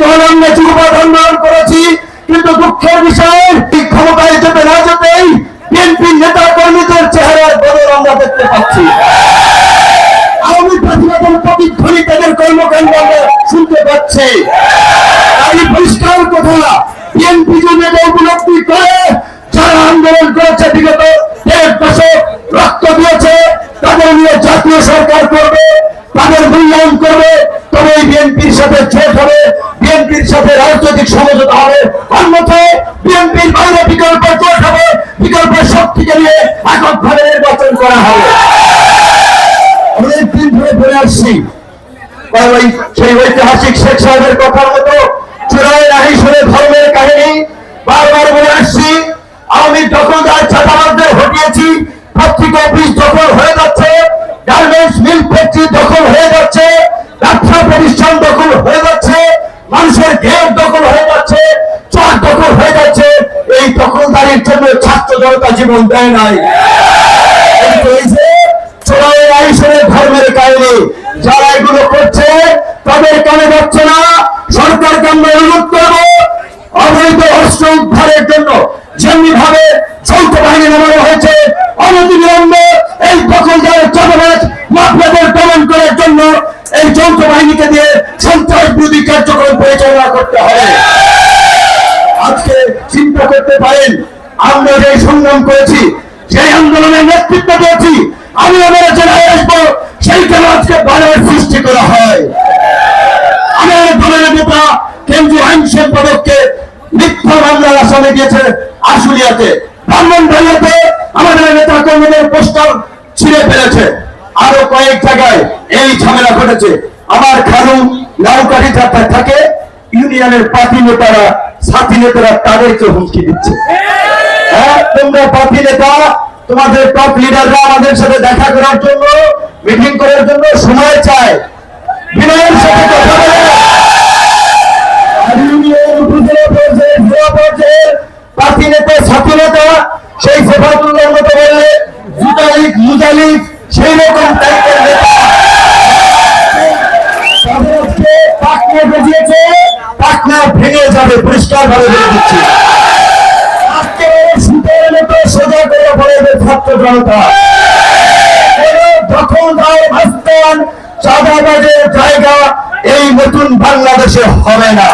দীর্ঘকাল আমরা যুবধারণ করেছি, কিন্তু দুঃখের বিষয় ক্ষমতায় যেতে না যেতেই বিএনপি নেতা কর্মীদের চেহারার বদল আমরা দেখতে পাচ্ছি। আওয়ামী প্রতিবাদের প্রতিধ্বনি তাদের কর্মকাণ্ড আমরা শুনতে পাচ্ছি। তাই পরিষ্কার কথা, বিএনপি যদি উপলব্ধি করে যারা আন্দোলন করেছে বিগত 1.5 দশক রক্ত দিয়েছে, তাদের নিয়ে জাতীয় সরকার করবে, তাদের মূল্যায়ন করবে, তবে বিএনপির সাথে জোট হবে, বিএনপির সাথে রাজনৈতিক সমঝোতা হবে। অন্যথায় বিএনপির বাইরে বিকল্প জোট হবে, বিকল্প শক্তিকে নিয়ে এককভাবে নির্বাচন করা হবে। অনেকদিন ধরে বলে আসছি, সেই ঐতিহাসিক শেখ সাহেবের কথার মতো চূড়ায় নাহি শুনে ধর্মের কাহিনী বারবার বলে আসছি। আমি দখলদার ছাত্রদের হটিয়েছি, পত্রিকা অফিস দখল হয়ে যাচ্ছে, গার্মেন্টস মিল ফ্যাক্টরি দখল হয়ে যাচ্ছে, ব্যবসা প্রতিষ্ঠান দখল হয়ে যাচ্ছে, মানুষের ঘের দখল হয়ে যাচ্ছে, চর দখল হয়ে যাচ্ছে। এই দখলদারির জন্য ছাত্র জনতা জীবন দেয় নাই। চূড়ায় নাহি শুনে ধর্মের কাহিনী যারা এগুলো করছে তাদের কানে যাচ্ছে না। সরকারকে আমরা অনুরোধ করবো, অবৈধ অস্ত্র উদ্ধারের জন্য যেমনি ভাবে যৌথ বাহিনী নামানো হয়েছে, অনতিবিলম্বে এই দখলদার চাঁদাবাজ মাফিয়াদের দমন করার জন্য এই যৌথ বাহিনীকে দিয়ে সন্ত্রাস বিরোধী কার্যক্রম পরিচালনা করতে হবে। আজকে চিন্তা করতে পারেন, আমরা যে সংগ্রাম করেছি, সেই আন্দোলনের নেতৃত্ব দিয়েছি, আমি আমার জেলায় আসবো, সেইখানে আজকে বাধার সৃষ্টি করা হয়। আমার দলের নেতা কেন্দ্রীয় আইন সম্পাদককে মিথ্যা মামলার আসামি দিয়েছে আশুলিয়াতে, ব্রাহ্মণবাড়িয়াতে আমাদের নেতা কর্মীদের পোস্টার ছিঁড়ে ফেলেছে, আরো কয়েক জায়গায় এই ঝামেলা ঘটেছে। আমার খালু লাউকাঠি যাত্রায় থাকে, ইউনিয়নের পার্টি নেতারা সাথী নেতারা তাদেরকে হুমকি দিচ্ছে। হ্যাঁ, তোমরা পার্টি নেতা, তোমাদের টপ লিডাররা আমাদের সাথে দেখা করার জন্য, মিটিং করার জন্য সময় চায়, বিনয়ের সাথে কথা বলে পার্টি নেতা সাথী নেতা সেই সেফাতুল্লাহর মতো বললে জুতালিক মুজালিক সেই রকম টাইপের নেতা তাদেরকে পাকনা বেজিয়েছে, পাকনা ভেঙে যাবে, পরিষ্কার ভাবে বলে দিচ্ছি। আজকে শীতের মতো সোজা করে পড়বে ছাত্র জনতা। দখলদার ভাস্তান চাঁদাবাজের জায়গা এই নতুন বাংলাদেশে হবে না।